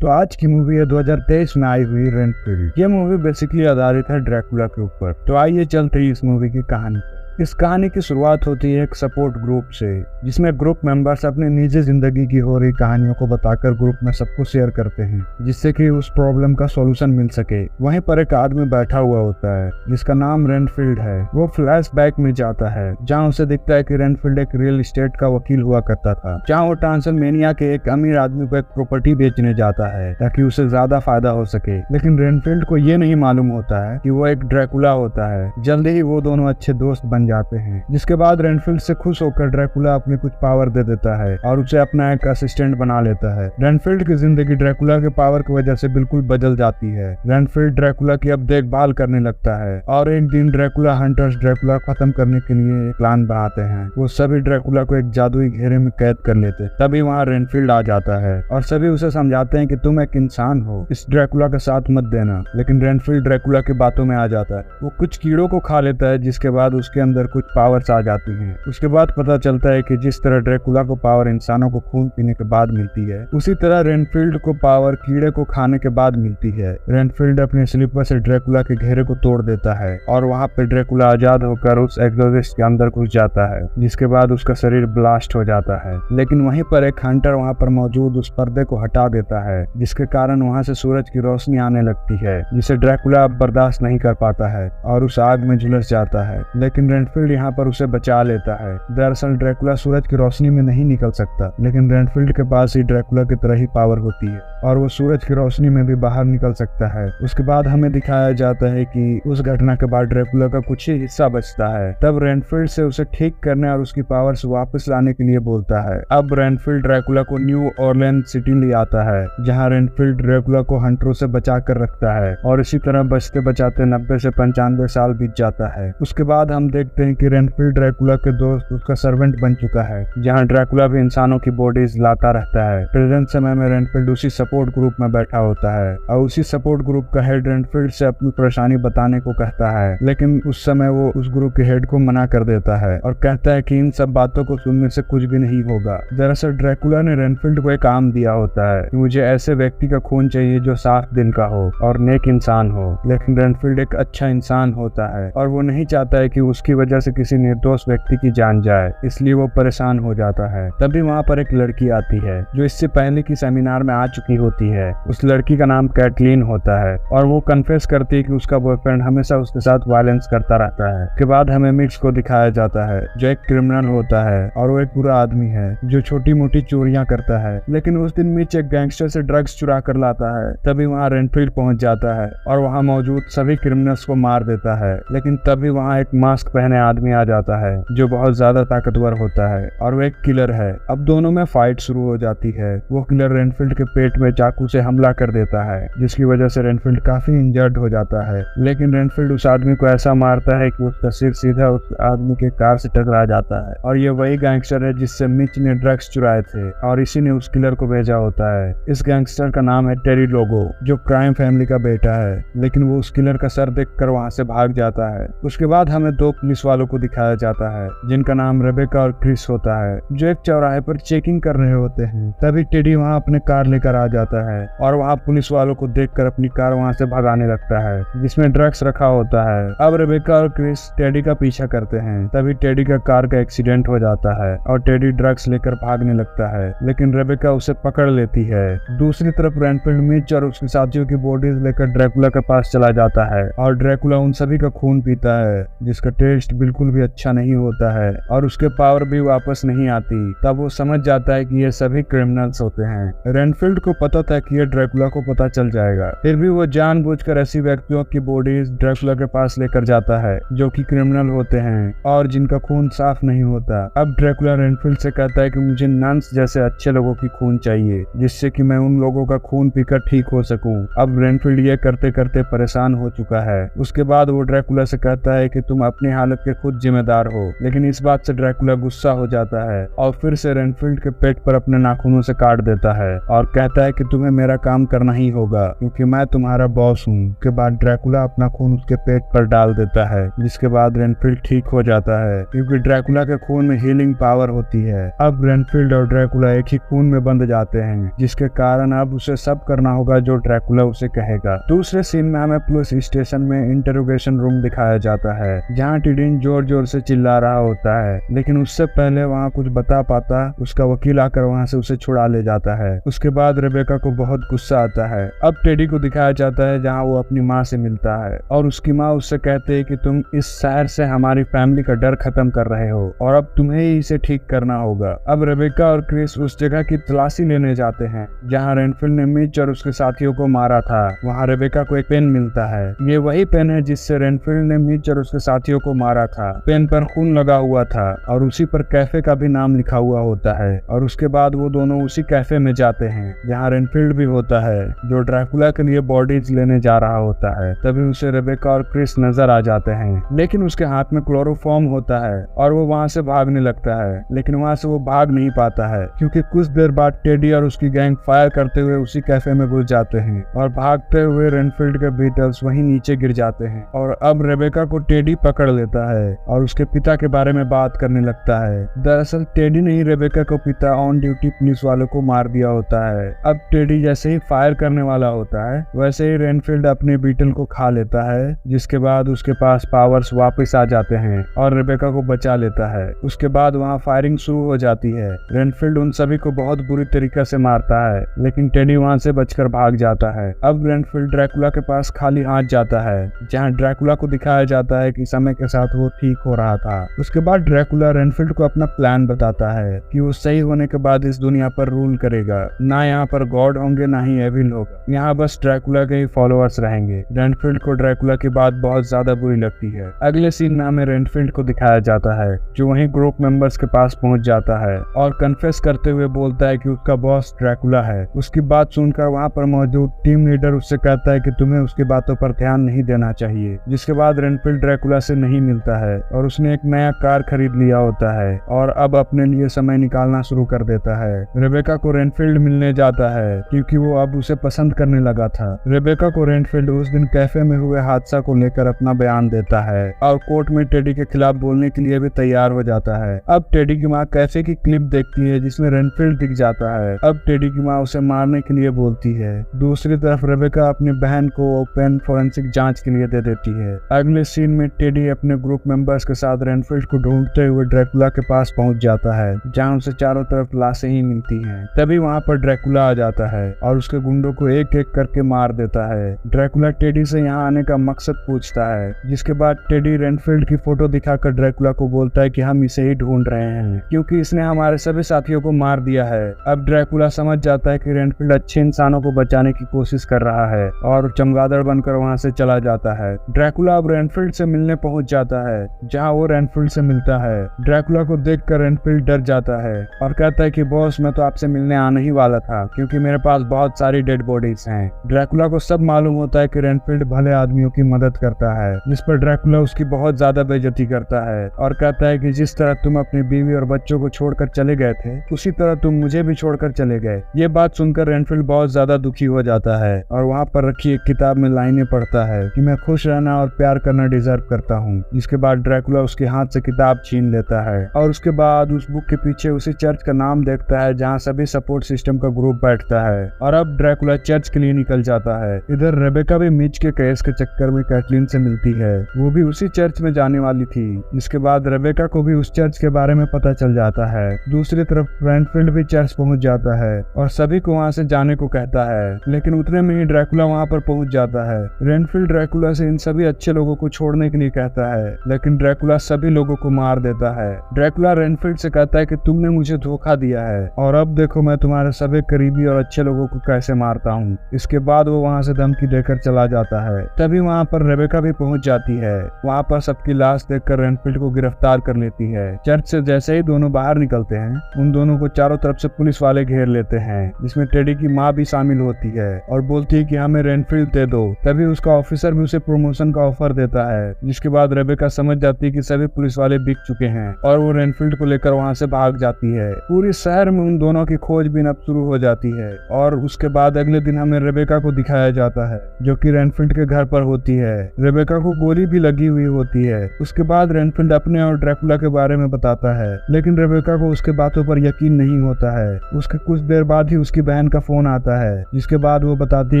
तो आज की मूवी है 2023 में आई हुई रेंटफिल्ड। ये मूवी बेसिकली आधारित है ड्रैकुला के ऊपर। तो आइए चलते हैं इस मूवी की कहानी पर। इस कहानी की शुरुआत होती है एक सपोर्ट ग्रुप से, जिसमें ग्रुप मेंबर्स अपनी निजी जिंदगी की हो रही कहानियों को बताकर ग्रुप में सबको शेयर करते हैं, जिससे कि उस प्रॉब्लम का सॉल्यूशन मिल सके। वहीं पर एक आदमी बैठा हुआ होता है जिसका नाम रेंटफिल्ड है। वो फ्लैशबैक में जाता है जहाँ उसे दिखता है कि रेंटफिल्ड एक रियल एस्टेट का वकील हुआ करता था, जहाँ वो ट्रांसिल्वेनिया के एक अमीर आदमी को एक प्रॉपर्टी बेचने जाता है ताकि उसे ज्यादा फायदा हो सके। लेकिन रेंटफिल्ड को ये नहीं मालूम होता है कि वो एक ड्रैकुला होता है। जल्दी ही वो दोनों अच्छे दोस्त बन जाते हैं, जिसके बाद रेंटफिल्ड से खुश होकर ड्रैकुला अपने कुछ पावर दे देता है और उसे अपना एक असिस्टेंट बना लेता है। रेंटफिल्ड की जिंदगी ड्रैकुला के पावर की वजह से बिल्कुल बदल जाती है। रेंटफिल्ड ड्रैकुला की अब देखभाल करने लगता है और एक दिन ड्रैकुला हंटर्स ड्रैकुला खत्म करने के लिए एक प्लान बनाते हैं। वो सभी ड्रैकुला को एक जादुई घेरे में कैद कर लेते। तभी वहाँ रेंटफिल्ड आ जाता है और सभी उसे समझाते हैं कि तुम एक इंसान हो, इस ड्रैकुला का साथ मत देना। लेकिन रेंटफिल्ड ड्रैकुला की बातों में आ जाता है। वो कुछ कीड़ों को खा लेता है, जिसके बाद उसके अंदर कुछ पावर्स आ जाती हैं। उसके बाद पता चलता है कि जिस तरह ड्रैकुला को पावर इंसानों को खून पीने के बाद मिलती है, उसी तरह रेंटफिल्ड को पावर कीड़े को खाने के बाद मिलती है। रेंटफिल्ड अपने स्लीपर से ड्रैकुला के घेरे को तोड़ देता है और वहाँ पे ड्रैकुला आजाद होकर उस एग्जॉस्ट के अंदर घुस जाता है, जिसके बाद उसका शरीर ब्लास्ट हो जाता है। लेकिन वहीं पर एक हंटर वहाँ पर मौजूद उस पर्दे को हटा देता है, जिसके कारण वहाँ से सूरज की रोशनी आने लगती है, जिसे ड्रैकुला अब बर्दाश्त नहीं कर पाता है और उस आग में झुलस जाता है। लेकिन रेंटफिल्ड यहाँ पर उसे बचा लेता है। दरअसल ड्रैकुला सूरज की रोशनी में नहीं निकल सकता, लेकिन रेंटफिल्ड के पास ही ड्रैकुला की तरह ही पावर होती है और वो सूरज की रोशनी में भी बाहर निकल सकता है। उसके बाद हमें दिखाया जाता है कि उस घटना के बाद ड्रैकुला का कुछ ही हिस्सा बचता है। तब रेंटफिल्ड से उसे ठीक करने और उसकी पावर्स वापस लाने के लिए बोलता है। अब रेंटफिल्ड ड्रैकुला को न्यू ऑरलैंड सिटी ले आता है, जहाँ रेंटफिल्ड ड्रैकुला को हंटरों से बचा कर रखता है और इसी तरह बचते बचाते 90 से 95 साल बीत जाता है। उसके बाद हम देखते हैं कि रेंटफिल्ड ड्रैकुला के दोस्त उसका सर्वेंट बन चुका है, जहाँ ड्रैकुला भी इंसानों की बॉडीज लाता रहता है। प्रेजेंट समय में रेंटफिल्ड उसी सपोर्ट ग्रुप में बैठा होता है और उसी सपोर्ट ग्रुप का हेड रेंटफिल्ड से अपनी परेशानी बताने को कहता है, लेकिन उस समय वो उस ग्रुप के हेड को मना कर देता है और कहता है कि इन सब बातों को सुनने से कुछ भी नहीं होगा। दरअसल ड्रैकुला ने रेंटफिल्ड को एक काम दिया होता है कि मुझे ऐसे व्यक्ति का खून चाहिए जो साफ दिल का हो और नेक इंसान हो। लेकिन रेंटफिल्ड एक अच्छा इंसान होता है और वो नहीं चाहता है कि उसकी वजह से किसी निर्दोष व्यक्ति की जान जाए, इसलिए वो परेशान हो जाता है। तभी वहाँ पर एक लड़की आती है जो इससे पहले की सेमिनार में आ चुकी होती है। उस लड़की का नाम कैटलीन होता है और वो कन्फेस करती है कि उसका बॉयफ्रेंड हमेशा उसके साथ वायलेंस करता रहता है। के बाद हमें मिक्स को दिखाया जाता है जो एक क्रिमिनल होता है और वो एक बुरा आदमी है जो छोटी मोटी चोरियां करता है। लेकिन उस दिन मिच एक गैंगस्टर से ड्रग्स चुरा कर लाता है। तभी वहाँ रेंटफिल्ड पहुंच जाता है और वहाँ मौजूद सभी क्रिमिनल्स को मार देता है। लेकिन तभी वहाँ एक मास्क पहने आदमी आ जाता है जो बहुत ज्यादा ताकतवर होता है और वो एक किलर है। अब दोनों में फाइट शुरू हो जाती है। वो किलर रेंटफिल्ड के पेट में चाकू से हमला कर देता है, जिसकी वजह से रेंटफिल्ड काफी इंजर्ड हो जाता है। लेकिन रेंटफिल्ड उस आदमी को ऐसा मारता है कि उसका सिर सीधा उस आदमी के कार से टकरा जाता है और ये वही गैंगस्टर है जिससे मिच ने ड्रग्स चुराए थे और इसी ने उस किलर को भेजा होता है। इस गैंगस्टर का नाम है टेरी लोगो, जो क्राइम फैमिली का बेटा है। लेकिन वो उस किलर का सर देखकर वहां से भाग जाता है। उसके बाद हमें दो पुलिस वालों को दिखाया जाता है जिनका नाम रेबेका और क्रिस होता है, जो एक चौराहे पर चेकिंग कर रहे होते हैं। तभी टेडी वहां अपने कार लेकर आ जाता है और वहां पुलिस वालों को देखकर अपनी कार वहां से भगाने लगता है, जिसमें ड्रग्स रखा होता है। अब रेबेका और क्रिस टेडी का पीछा करते हैं। तभी टेडी का कार का एक्सीडेंट हो जाता है और टेडी ड्रग्स लेकर भागने लगता है, लेकिन रेबेका उसे पकड़ लेती है। दूसरी तरफ रेंटफिल्ड मिच और उसके साथियों की बॉडीज लेकर ड्रैकुला के पास चला जाता है और ड्रैकुला उन सभी का खून पीता है, जिसका टेस्ट बिल्कुल भी अच्छा नहीं होता है और उसके पावर भी वापस नहीं आती। तब वो समझ जाता है कि ये सभी क्रिमिनल्स होते हैं। रेंटफिल्ड को पता था कि ये ड्रैकुला को पता चल जाएगा, फिर भी वो जानबूझकर ऐसी व्यक्तियों की बॉडीज ड्रैकुला के पास लेकर जाता है जो कि क्रिमिनल होते हैं और जिनका खून साफ नहीं होता। अब ड्रैकुला रेंटफिल्ड से कहता है कि मुझे नन्स जैसे अच्छे लोगों की खून चाहिए, जिससे कि मैं उन लोगों का खून पीकर ठीक हो सकूं। अब रेंटफिल्ड ये करते करते परेशान हो चुका है। उसके बाद वो ड्रैकुला से कहता है कि तुम अपनी हालत हालत के खुद जिम्मेदार हो। लेकिन इस बात से ड्रैकुला गुस्सा हो जाता है और फिर से रेनफील्ड के पेट पर अपने नाखूनों से काट देता है और कहता है कि तुम्हें मेरा काम करना ही होगा क्योंकि मैं तुम्हारा बॉस हूँ। के बाद ड्रैकुला अपना खून उसके पेट पर डाल देता है, जिसके बाद रेनफील्ड ठीक हो जाता है क्योंकि ड्रैकुला के खून में हीलिंग पावर होती है। अब रेनफील्ड और ड्रैकुला एक ही खून में बंध जाते हैं, जिसके कारण अब उसे सब करना होगा जो ड्रैकुला उसे कहेगा। दूसरे सीन में हमें पुलिस स्टेशन में इंटरोगेशन रूम दिखाया जाता है, जहाँ टिडिन जोर जोर से चिल्ला रहा होता है, लेकिन उससे पहले वहाँ कुछ बता पाता उसका वकील आकर वहाँ से उसे छुड़ा ले जाता है। उसके बाद रेबेका को बहुत गुस्सा आता है। अब टेडी को दिखाया जाता है जहाँ वो अपनी माँ से मिलता है और उसकी माँ उससे कहते है कि तुम इस शहर से हमारी फैमिली का डर खत्म कर रहे हो और अब तुम्हें ही इसे ठीक करना होगा। अब रेबेका और क्रिस उस जगह की तलाशी लेने जाते हैं जहाँ रेनफील्ड ने मिच और उसके साथियों को मारा था। वहाँ रेबेका को एक पेन मिलता है। ये वही पेन है जिससे रेनफील्ड ने मिच और उसके साथियों को मारा था। पेन पर खून लगा हुआ था और उसी पर कैफे का भी नाम लिखा हुआ होता है। और उसके बाद वो दोनों उसी कैफे में जाते हैं जहाँ रेनफील्ड भी होता है, जो ड्रैकुला के लिए बॉडीज लेने जा रहा होता है। तभी उसे रेबेका और क्रिस नजर आ जाते हैं, लेकिन उसके हाथ में क्लोरोफॉर्म होता है और वो वहाँ से भागने लगता है। लेकिन वहाँ से वो भाग नहीं पाता है क्योंकि कुछ देर बाद टेडी और उसकी गैंग फायर करते हुए उसी कैफे में घुस जाते हैं और भागते हुए रेनफील्ड के बीटल्स वहीं नीचे गिर जाते हैं। और अब रेबेका को टेडी पकड़ लेता है और उसके पिता के बारे में बात करने लगता है। दरअसल टेडी ने ही रेबेका को पिता ऑन ड्यूटी पुलिस वालों को मार दिया होता है। अब टेडी जैसे ही फायर करने वाला होता है वैसे ही रेनफील्ड अपने बीटल को खा लेता है, जिसके बाद उसके पास पावर्स वापस आ जाते हैं और रेबेका को बचा लेता है। उसके बाद वहाँ फायरिंग शुरू हो जाती है। रेनफील्ड उन सभी को बहुत बुरी तरीके से मारता है, लेकिन टेडी वहाँ से बचकर भाग जाता है। अब रेनफील्ड ड्रैकुला के पास खाली हाथ जाता है, जहाँ ड्रैकुला को दिखाया जाता है कि समय के साथ वो ठीक हो रहा था। उसके बाद ड्रैकुला रेनफील्ड को अपना प्लान बताता है कि वो सही होने के बाद इस दुनिया पर रूल करेगा। ना यहाँ पर गॉड होंगे ना ही एविल होगा, यहाँ बस ड्रैकुला के ही फॉलोअर्स रहेंगे। रेनफील्ड को ड्रैकुला की बात बहुत ज्यादा बुरी लगती है। अगले सीन में हमें रेनफील्ड को दिखाया जाता है, जो वहीं ग्रुप मेंबर्स के पास पहुंच जाता है और कन्फेस करते हुए बोलता है कि उसका बॉस ड्रैकुला है। उसकी बात सुनकर वहाँ पर मौजूद टीम लीडर उससे कहता है कि तुम्हें उसकी बातों पर ध्यान नहीं देना चाहिए। जिसके बाद रेनफील्ड ड्रैकुला से नहीं मिलता है और उसने एक नया कार खरीद लिया होता है और अब अपने लिए समय निकालना शुरू कर देता है। रेबेका को रेनफील्ड मिलने जाता है क्योंकि वो अब उसे पसंद करने लगा था। रेबेका को रेनफील्ड उस दिन कैफे में हुए हादसा को लेकर अपना बयान देता है और कोर्ट में टेडी के खिलाफ बोलने के लिए भी तैयार हो जाता है। अब टेडी की माँ कैफे की क्लिप देखती है जिसमें रेनफील्ड दिख जाता है। अब टेडी की माँ उसे मारने के लिए बोलती है। दूसरी तरफ रेबेका अपनी बहन को ओपन फोरेंसिक जांच के लिए दे देती है। अगले सीन में टेडी अपने ग्रुप मेंबर्स के साथ रेनफील्ड को ढूंढते हुए ड्रैकुला के पास पहुंच जाता है, जहां उसे चारों तरफ लाशें ही मिलती हैं। तभी वहां पर ड्रैकुला आ जाता है और उसके गुंडों को एक एक करके मार देता है। ड्रैकुला टेडी से यहाँ आने का मकसद पूछता है, जिसके बाद टेडी रेनफील्ड की फोटो दिखाकर ड्रैकुला को बोलता है कि हम इसे ही ढूंढ रहे हैं क्योंकि इसने हमारे सभी साथियों को मार दिया है। अब ड्रैकुला समझ जाता है कि रेनफील्ड अच्छे इंसानों को बचाने की कोशिश कर रहा है और चमगादड़ बनकर वहां से चला जाता है। ड्रैकुला अब रेनफील्ड से मिलने पहुंच जाता है, जहां वो रेनफील्ड से मिलता है। ड्रैकुला को देखकर रेनफील्ड डर जाता है और कहता है कि बॉस मैं तो आपसे मिलने आने ही वाला था क्योंकि मेरे पास बहुत सारी डेड बॉडीज हैं। ड्रैकुला को सब मालूम होता है कि रेनफील्ड भले आदमियों की मदद करता है, जिस पर ड्रैकुला उसकी बहुत ज्यादा बेइज्जती करता है और कहता है कि जिस तरह तुम अपनी बीवी और बच्चों को छोड़कर चले गए थे उसी तरह तुम मुझे भी छोड़कर चले गए। ये बात सुनकर रेनफील्ड बहुत ज्यादा दुखी हो जाता है और वहाँ पर रखी एक किताब में लाइनें पढ़ता है कि मैं खुश रहना और प्यार करना डिजर्व करता हूँ। जिसके बाद ड्रैकुला उसके हाथ से किताब छीन लेता है और उसके बाद उस बुक के पीछे उसी चर्च का नाम देखता है जहाँ सभी सपोर्ट सिस्टम का ग्रुप बैठता है और अब ड्रैकुला चर्च के लिए निकल जाता है। इधर रेबेका भी मिच के केस के चक्कर में कैटलिन से मिलती है, वो भी उसी चर्च में जाने वाली थी। जिसके बाद रेबेका को भी उस चर्च के बारे में पता चल जाता है। दूसरी तरफ रेनफील्ड भी चर्च पहुंच जाता है और सभी को वहां से जाने को कहता है, लेकिन उतने में ही ड्रैकुला वहां पर पहुंच जाता है। रेनफील्ड ड्रैकुला से इन सभी अच्छे लोगों को छोड़ने के लिए कहता है, लेकिन ड्रैकुला सभी लोगों को मार देता है। ड्रैकुला रेनफील्ड से कहता है कि तुमने मुझे धोखा दिया है और अब देखो मैं तुम्हारे सभी करीबी और अच्छे लोगों को कैसे मारता हूँ। इसके बाद वो वहाँ से धमकी देकर चला जाता है। तभी वहाँ पर रेबेका भी पहुंच जाती है। वहाँ पर सबकी लाश देखकर रेनफील्ड को गिरफ्तार कर लेती है। चर्च से जैसे ही दोनों बाहर निकलते हैं, उन दोनों को चारों तरफ से पुलिस वाले घेर लेते हैं, जिसमें टेडी की माँ भी शामिल होती है और बोलती है कि हमें रेनफील्ड दे दो। तभी उसका ऑफिसर भी उसे प्रमोशन का ऑफर देता है। जिसके बाद रेबेका रेबेका समझ जाती है कि सभी पुलिस वाले बिक चुके हैं और वो रेनफील्ड को लेकर वहाँ से भाग जाती है। पूरी शहर में उन दोनों की खोजबीन अब शुरू हो जाती है और उसके बाद अगले दिन हमें रेबेका को दिखाया जाता है जो कि रेनफील्ड के घर पर होती है। रेबेका को गोली भी लगी हुई होती है। उसके बाद रेनफील्ड अपने और ड्रैकुला के बारे में बताता है, लेकिन रेबेका को उसके बातों पर यकीन नहीं होता है। उसके कुछ देर बाद ही उसकी बहन का फोन आता है, जिसके बाद वो बताती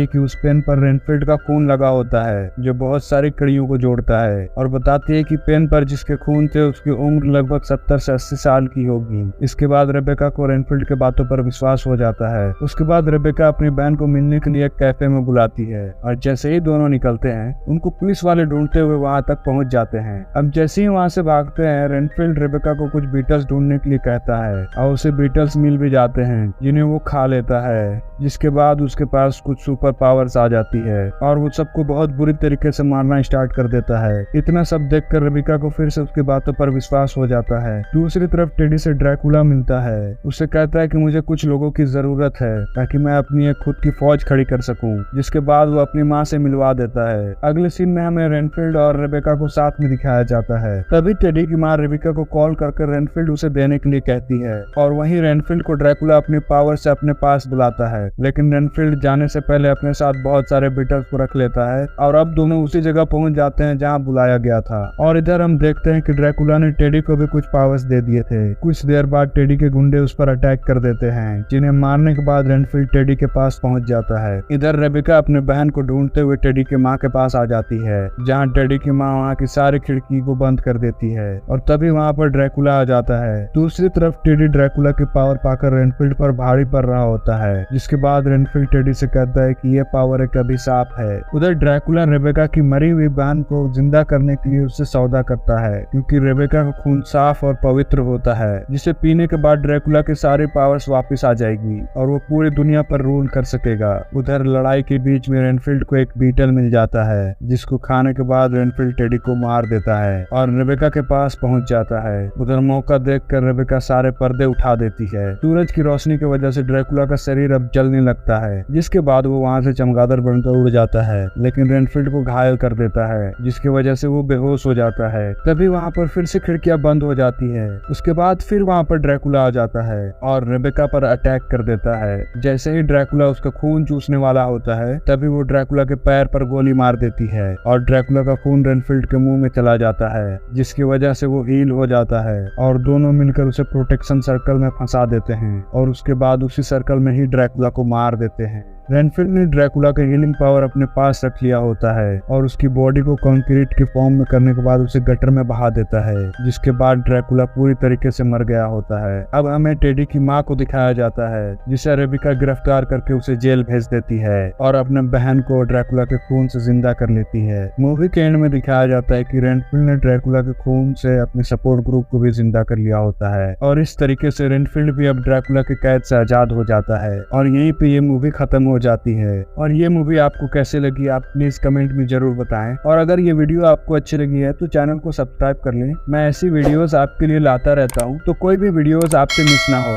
है कि उस पेन पर रेनफील्ड का खून लगा होता है जो बहुत सारी कड़ियों को जोड़ता है, और बताती है कि पेन पर जिसके खून थे उसकी उम्र लगभग 70 से 80 साल की होगी। इसके बाद रेबेका को रेनफील्ड के बातों पर विश्वास हो जाता है। उसके बाद रेबेका अपनी बहन को मिलने के लिए एक कैफे में बुलाती है और जैसे ही दोनों निकलते हैं उनको पुलिस वाले ढूंढते हुए वहां तक पहुंच जाते हैं। अब जैसे ही वहां से भागते हैं रेनफील्ड रेबेका को कुछ बीटल्स ढूंढने के लिए कहता है और उसे बीटल्स मिल भी जाते हैं जिन्हें वो खा लेता है, जिसके बाद उसके पास कुछ सुपर पावर्स आ जाती है और वो सबको बहुत बुरी तरीके से मारना स्टार्ट कर देता है। इतना सब देखकर रेबेका को फिर से उसकी बातों पर विश्वास हो जाता है। दूसरी तरफ टेडी से ड्रैकुला मिलता है। उसे कहता है कि मुझे कुछ लोगों की जरूरत है ताकि मैं अपनी एक खुद की फौज खड़ी कर सकूं, जिसके बाद वो अपनी माँ से मिलवा देता है। अगले सीन में हमें रेनफील्ड और रेबेका को साथ में दिखाया जाता है। तभी टेडी की माँ रेबेका को कॉल करके रेनफील्ड उसे देने के लिए कहती है और वहीं रेनफील्ड को ड्रैकुला अपनी पावर से अपने पास बुलाता है, लेकिन रेनफील्ड जाने से पहले अपने साथ बहुत सारे बीटल्स को रख लेता है और अब दोनों उसी जगह पहुंच जाते हैं जहां बुलाया गया था। और इधर हम देखते हैं कि ड्रैकुला ने टेडी को भी कुछ पावर्स दे दिए थे। कुछ देर बाद टेडी के गुंडे उस पर अटैक कर देते हैं, जिन्हें मारने के बाद रेनफील्ड टेडी के पास पहुंच जाता है। इधर रेबेका अपने बहन को ढूंढते हुए टेडी की माँ के पास आ जाती है, जहाँ टेडी की माँ वहाँ की सारी खिड़की को बंद कर देती है और तभी वहाँ पर ड्रैकुला आ जाता है। दूसरी तरफ टेडी ड्रैकुला की पावर पाकर रेनफील्ड पर भारी पड़ रहा होता है, जिसके बाद रेनफील्ड टेडी से कहता है कि यह पावर एक अभिशाप है। उधर ड्रैकुला रेबेका की मरी हुई बहन को जिंदा करने के लिए उससे सौदा करता है, क्योंकि रेबेका का खून साफ और पवित्र होता है, जिसे पीने के बाद ड्रैकुला की सारी पावर्स वापस आ जाएगी और वो पूरी दुनिया पर रूल कर सकेगा। उधर लड़ाई के बीच में रेनफील्ड को एक बीटल मिल जाता है, जिसको खाने के बाद रेनफील्ड टेडी को मार देता है और रेबेका के पास पहुंच जाता है। उधर मौका देखकर रेबेका सारे पर्दे उठा देती है। सूरज की रोशनी की वजह से ड्रैकुला का शरीर अब जलने लगता है, जिसके बाद वो वहां से चमगादड़ बनकर उड़ जाता है, लेकिन रेनफील्ड को घायल कर देता है, जिसकी वजह से वो बेहोश हो जाता है। तभी वहां पर फिर से खिड़कियां बंद हो जाती है। उसके बाद फिर वहां पर ड्रैकुला आ जाता है और रेबेका पर अटैक कर देता है। जैसे ही ड्रैकुला उसका खून चूसने वाला होता है तभी वो ड्रैकुला के पैर पर गोली मार देती है और ड्रैकुला का खून रेनफील्ड के मुंह में चला जाता है, जिसकी वजह से वो हील हो जाता है और दोनों मिलकर उसे प्रोटेक्शन सर्कल में फंसा देते हैं और उसके बाद उसी सर्कल में ही ड्रैकुला को मार देते हैं। रेनफील्ड ने ड्रैकुला का हीलिंग पावर अपने पास रख लिया होता है और उसकी बॉडी को कंक्रीट के फॉर्म में करने के बाद उसे गटर में बहा देता है, जिसके बाद ड्रैकुला पूरी तरीके से मर गया होता है। अब हमें टेडी की माँ को दिखाया जाता है, जिसे रेबेका गिरफ्तार करके उसे जेल भेज देती है और अपने बहन को ड्रैकुला के खून से जिंदा कर लेती है। मूवी के एंड में दिखाया जाता है कि रेनफील्ड ने ड्रैकुला के खून से अपने सपोर्ट ग्रुप को भी जिंदा कर लिया होता है और इस तरीके से रेनफील्ड भी अब ड्रैकुला के कैद से आजाद हो जाता है और यहीं पे ये मूवी खत्म हो जाती है। और ये मूवी आपको कैसे लगी आप प्लीज कमेंट में जरूर बताएं, और अगर ये वीडियो आपको अच्छी लगी है तो चैनल को सब्सक्राइब कर लें। मैं ऐसी वीडियोस आपके लिए लाता रहता हूँ, तो कोई भी वीडियोस आपसे मिस ना हो।